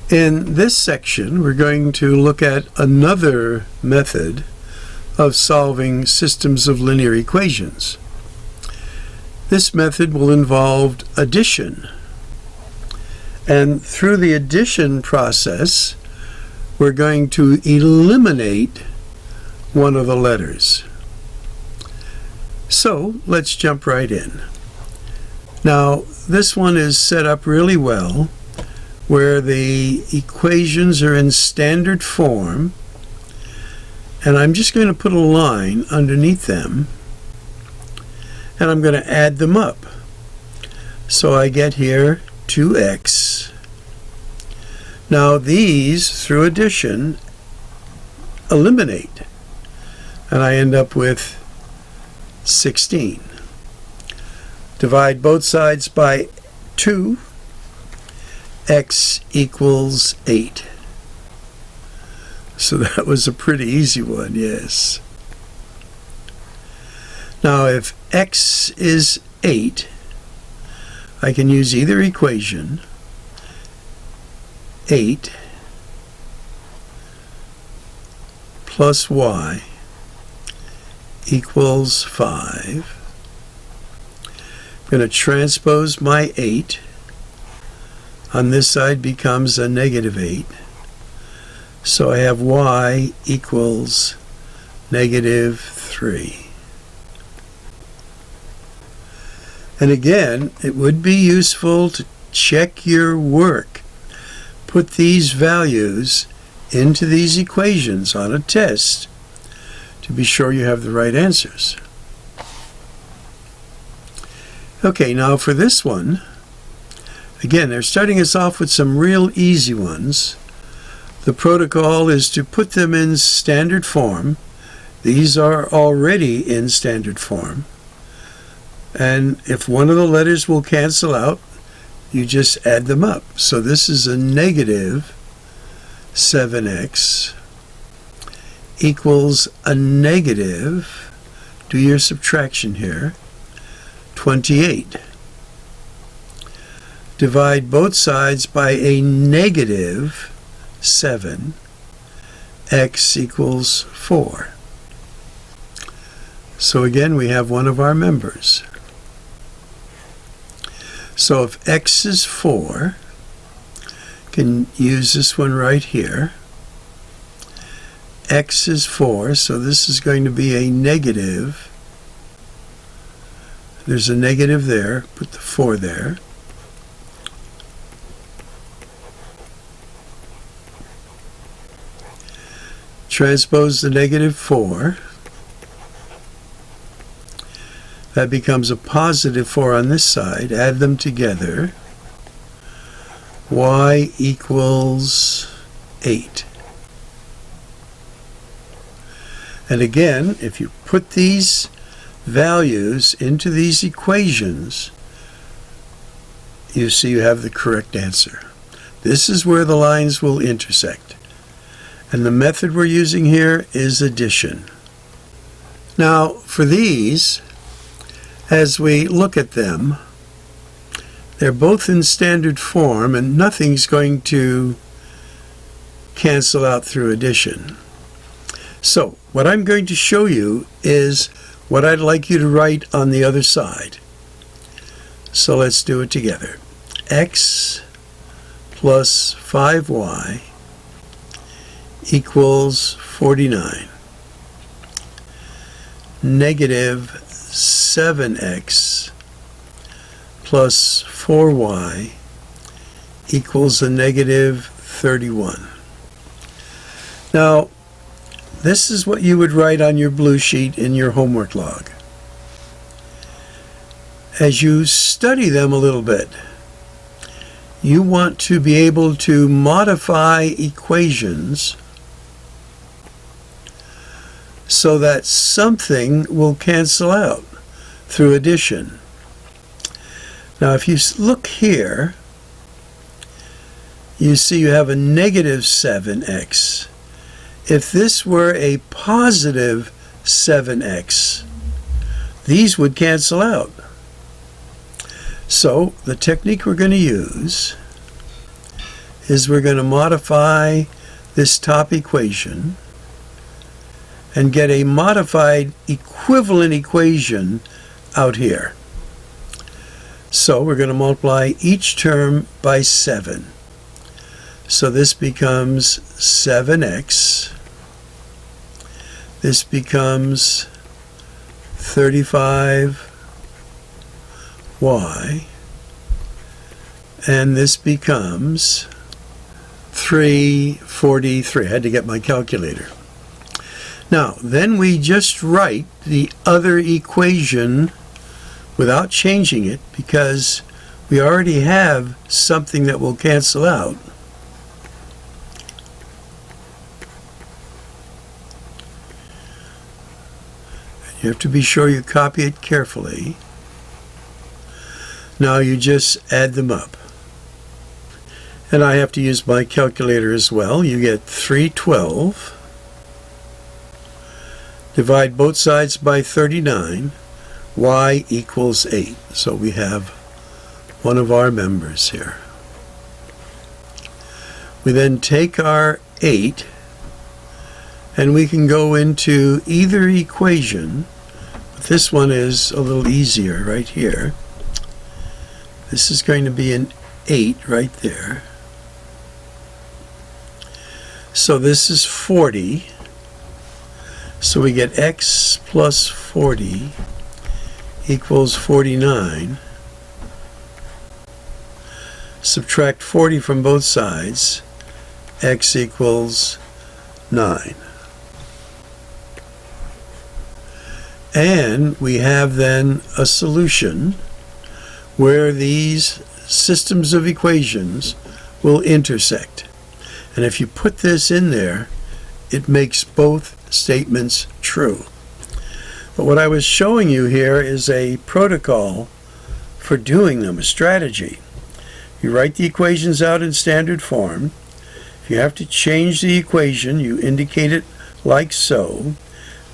In this section, we're going to look at another method of solving systems of linear equations. This method will involve addition. And through the addition process, we're going to eliminate one of the letters. So let's jump right in. Now, this one is set up really well, where the equations are in standard form, and I'm just going to put a line underneath them, and I'm going to add them up. So I get here 2x. Now these, through addition, eliminate, and I end up with 16. Divide both sides by 2. X equals 8. So that was a pretty easy one, yes. Now if x is 8, I can use either equation. 8 plus y equals 5. I'm going to transpose my 8. On this side becomes a negative 8. So I have y equals negative 3. And again, it would be useful to check your work. Put these values into these equations on a test to be sure you have the right answers. Okay, now for this one, again, they're starting us off with some real easy ones. The protocol is to put them in standard form. These are already in standard form. And if one of the letters will cancel out, you just add them up. So this is a negative 7x equals a negative, do your subtraction here, 28. Divide both sides by a negative 7. X equals 4. So again, we have one of our members. So if x is 4, can use this one right here. X is 4, so this is going to be a negative. There's a negative there, put the 4 there. Transpose the negative 4. That becomes a positive 4 on this side. Add them together. Y equals 8. And again, if you put these values into these equations, you see you have the correct answer. This is where the lines will intersect. And the method we're using here is addition. Now, for these, as we look at them, they're both in standard form, and nothing's going to cancel out through addition. So, what I'm going to show you is what I'd like you to write on the other side. So let's do it together. X plus 5y equals 49. Negative 7x plus 4y equals a negative 31. Now, this is what you would write on your blue sheet in your homework log. As you study them a little bit, you want to be able to modify equations so that something will cancel out through addition. Now if you look here, you see you have a negative 7x. If this were a positive 7x, these would cancel out. So the technique we're going to use is we're going to modify this top equation and get a modified equivalent equation out here. So we're going to multiply each term by 7. So this becomes 7x. This becomes 35y. And this becomes 343. I had to get my calculator. Now, then we just write the other equation without changing it because we already have something that will cancel out. You have to be sure you copy it carefully. Now you just add them up. And I have to use my calculator as well. You get 312. Divide both sides by 39. Y equals 8. So we have one of our members here. We then take our 8 and we can go into either equation. But this one is a little easier right here. This is going to be an 8 right there. So this is 40. So we get x plus 40 equals 49. Subtract 40 from both sides. X equals 9. And we have then a solution where these systems of equations will intersect. And if you put this in there, it makes both statements true. But what I was showing you here is a protocol for doing them, a strategy. You write the equations out in standard form. If you have to change the equation, you indicate it like so.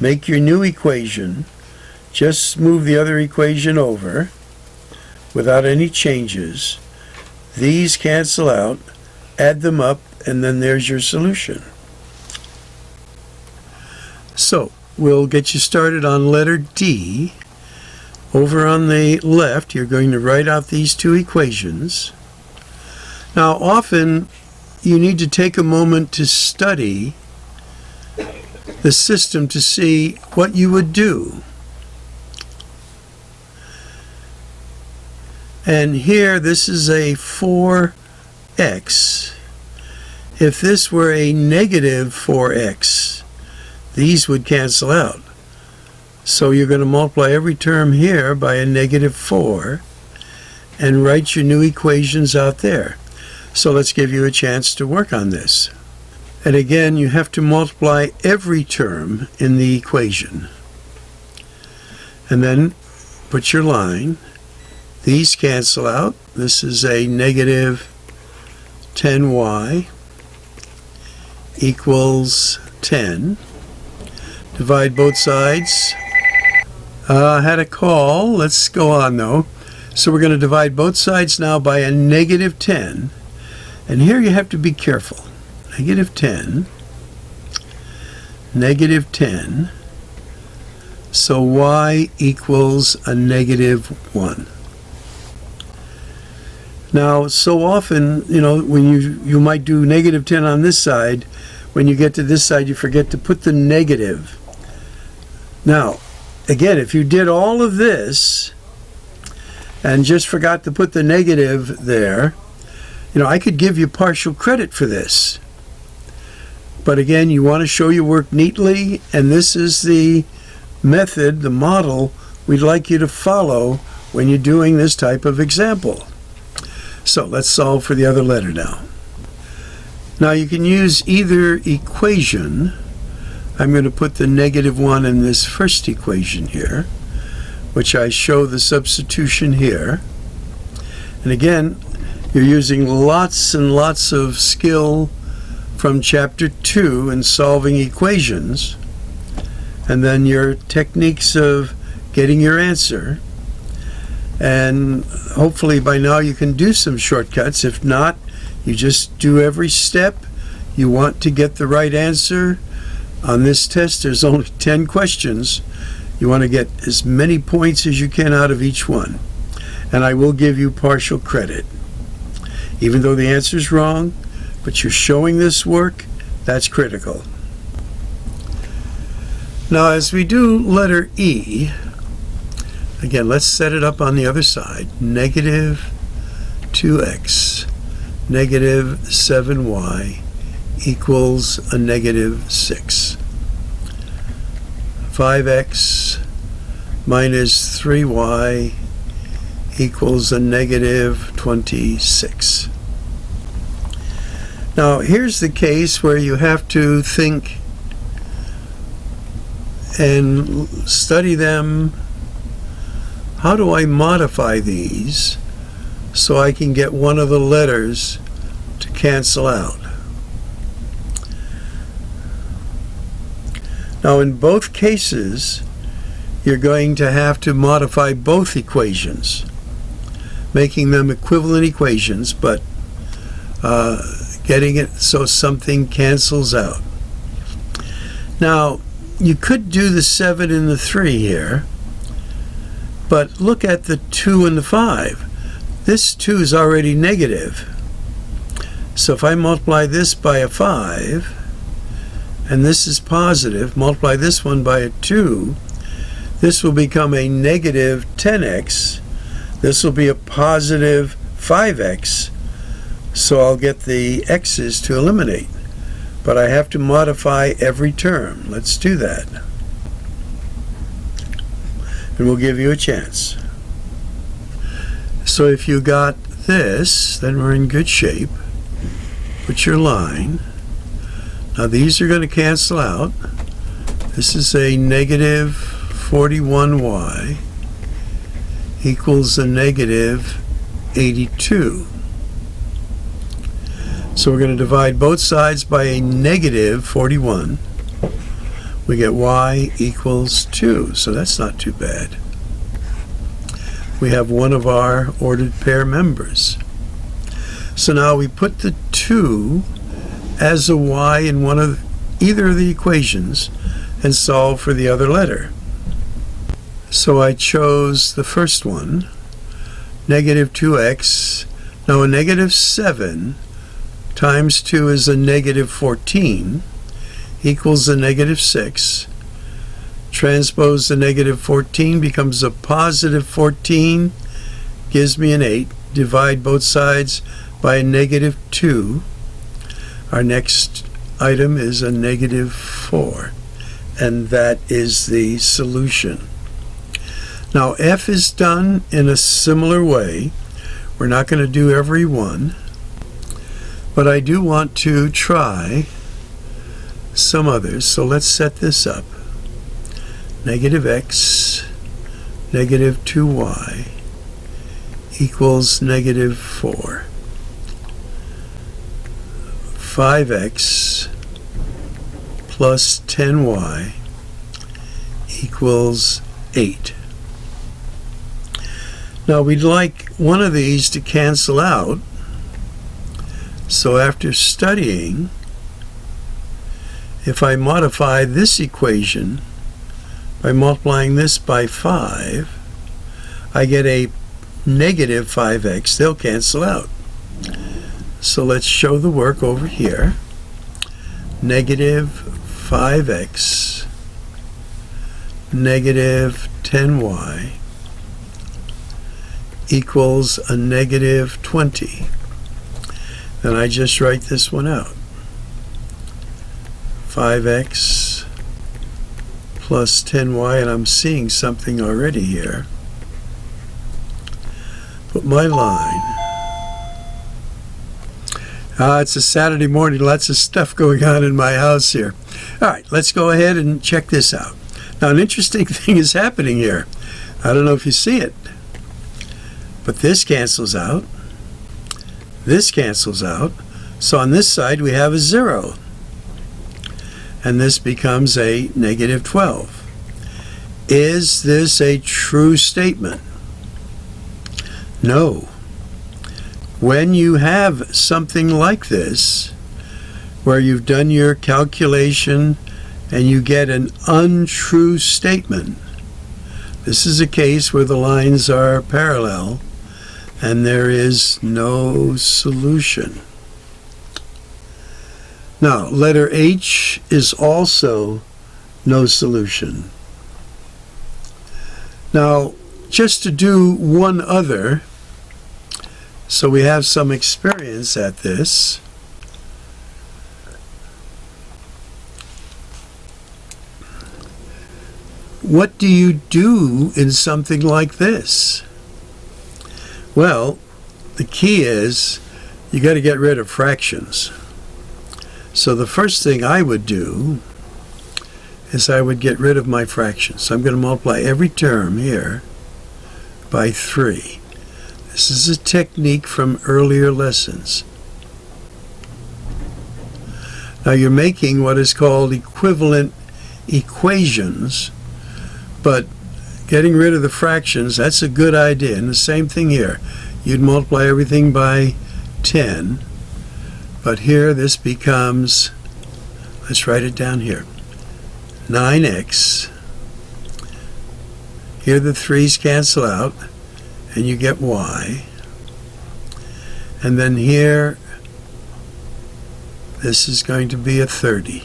Make your new equation. Just move the other equation over without any changes. These cancel out, add them up, and then there's your solution. So we'll get you started on letter D. Over on the left, you're going to write out these two equations. Now, often you need to take a moment to study the system to see what you would do. And here, this is a 4x. If this were a negative 4x, these would cancel out. So you're going to multiply every term here by a negative 4 and write your new equations out there. So let's give you a chance to work on this. And again, you have to multiply every term in the equation. And then put your line. These cancel out. This is a negative 10y equals 10. Divide both sides. I had a call. Let's go on though. So we're going to divide both sides now by a negative 10. And here you have to be careful. Negative 10. Negative 10. So y equals a negative 1. Now, so often, when you might do negative 10 on this side, when you get to this side, you forget to put the negative. Now, again, if you did all of this and just forgot to put the negative there, I could give you partial credit for this. But again, you want to show your work neatly, and this is the method, the model we'd like you to follow when you're doing this type of example. So let's solve for the other letter now. Now you can use either equation. I'm going to put the negative 1 in this first equation here, which I show the substitution here. And again, you're using lots and lots of skill from chapter 2 in solving equations, and then your techniques of getting your answer. And hopefully by now you can do some shortcuts. If not, you just do every step. You want to get the right answer. On this test, there's only 10 questions. You want to get as many points as you can out of each one. And I will give you partial credit. Even though the answer is wrong, but you're showing this work, that's critical. Now, as we do letter E, again, let's set it up on the other side. Negative 2x, negative 7y equals a negative 6. 5x minus 3y equals a negative 26. Now, here's the case where you have to think and study them. How do I modify these so I can get one of the letters to cancel out? Now, in both cases, you're going to have to modify both equations, making them equivalent equations, but getting it so something cancels out. Now, you could do the 7 and the 3 here, but look at the 2 and the 5. This 2 is already negative. So if I multiply this by a 5, and this is positive, multiply this one by a 2, this will become a negative 10x. This will be a positive 5x. So I'll get the x's to eliminate. But I have to modify every term. Let's do that. And we'll give you a chance. So if you got this, then we're in good shape. Put your line. Now these are going to cancel out. This is a negative 41y equals a negative 82. So we're going to divide both sides by a negative 41. We get y equals 2, so that's not too bad. We have one of our ordered pair members. So now we put the 2 as a y in either of the equations and solve for the other letter. So I chose the first one, negative 2x. Now a negative 7 times 2 is a negative 14 equals a negative 6. Transpose the negative 14 becomes a positive 14, gives me an 8. Divide both sides by a negative 2. Our next item is a negative 4, and that is the solution. Now F is done in a similar way. We're not going to do every one, but I do want to try some others. So let's set this up. Negative x, negative 2y equals negative 4. 5x plus 10y equals 8. Now we'd like one of these to cancel out. So after studying, if I modify this equation by multiplying this by 5, I get a negative 5x. They'll cancel out. So let's show the work over here. Negative 5x, negative 10y equals a negative 20. Then I just write this one out. 5x plus 10y, and I'm seeing something already here. Put my line. It's a Saturday morning, lots of stuff going on in my house here. All right, let's go ahead and check this out. Now, an interesting thing is happening here. I don't know if you see it, but this cancels out. This cancels out. So on this side, we have a 0. And this becomes a negative 12. Is this a true statement? No. When you have something like this, where you've done your calculation and you get an untrue statement, this is a case where the lines are parallel and there is no solution. Now, letter H is also no solution. Now, just to do one other, so we have some experience at this. What do you do in something like this? Well, the key is you got to get rid of fractions. So the first thing I would do is I would get rid of my fractions. So I'm going to multiply every term here by 3. This is a technique from earlier lessons. Now you're making what is called equivalent equations, but getting rid of the fractions, that's a good idea. And the same thing here. You'd multiply everything by 10, but here this becomes, let's write it down here, 9x. Here the 3's cancel out, and you get y. And then here, this is going to be a 30.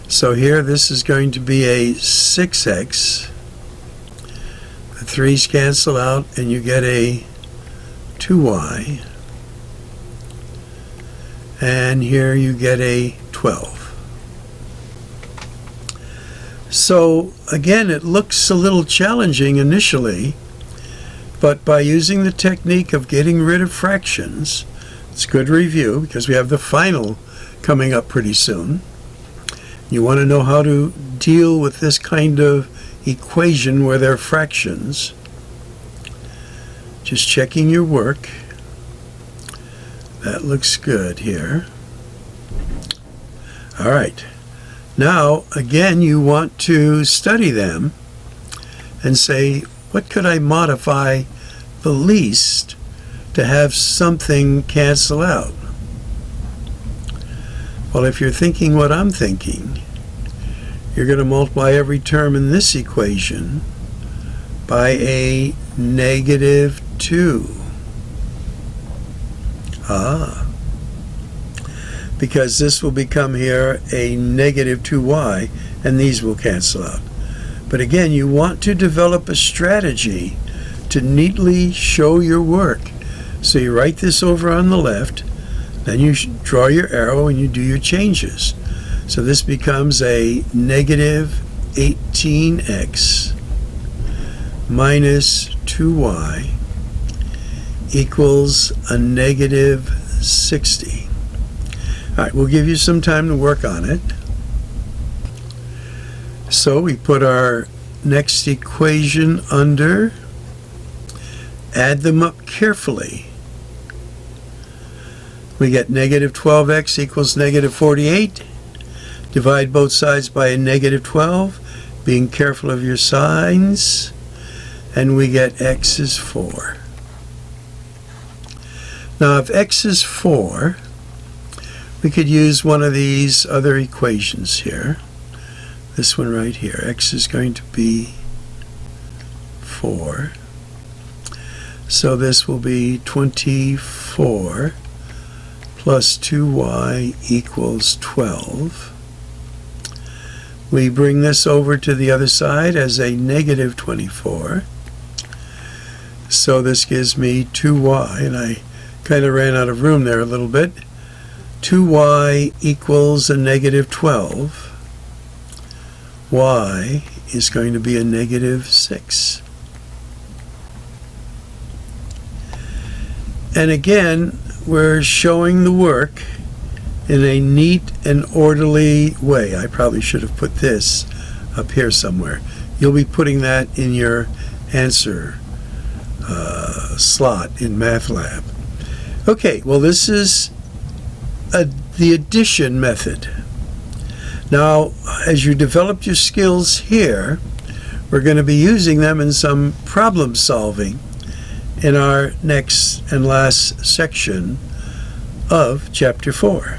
So here this is going to be a 6x. The 3's cancel out and you get a 2y. And here you get a 12. So again, it looks a little challenging initially, but by using the technique of getting rid of fractions, it's good review because we have the final coming up pretty soon. You want to know how to deal with this kind of equation where they're fractions. Just checking your work. That looks good here. All right. Now, again, you want to study them and say, what could I modify the least to have something cancel out? Well, if you're thinking what I'm thinking, you're going to multiply every term in this equation by a -2. Because this will become here a -2y, and these will cancel out. But again, you want to develop a strategy to neatly show your work. So you write this over on the left, then you draw your arrow and you do your changes. So this becomes a -18x minus 2y equals a -60. All right, we'll give you some time to work on it. So we put our next equation under, add them up carefully. We get -12x equals -48. Divide both sides by a -12, being careful of your signs, and we get x is 4. Now if x is 4, we could use one of these other equations here. This one right here. X is going to be 4. So this will be 24 plus 2y equals 12. We bring this over to the other side as a -24. So this gives me 2y, and I kind of ran out of room there a little bit. 2y equals a -12. Y is going to be a -6. And again, we're showing the work in a neat and orderly way. I probably should have put this up here somewhere. You'll be putting that in your answer slot in MathLab. Okay, well this is the addition method. Now, as you develop your skills here, we're going to be using them in some problem solving in our next and last section of Chapter 4.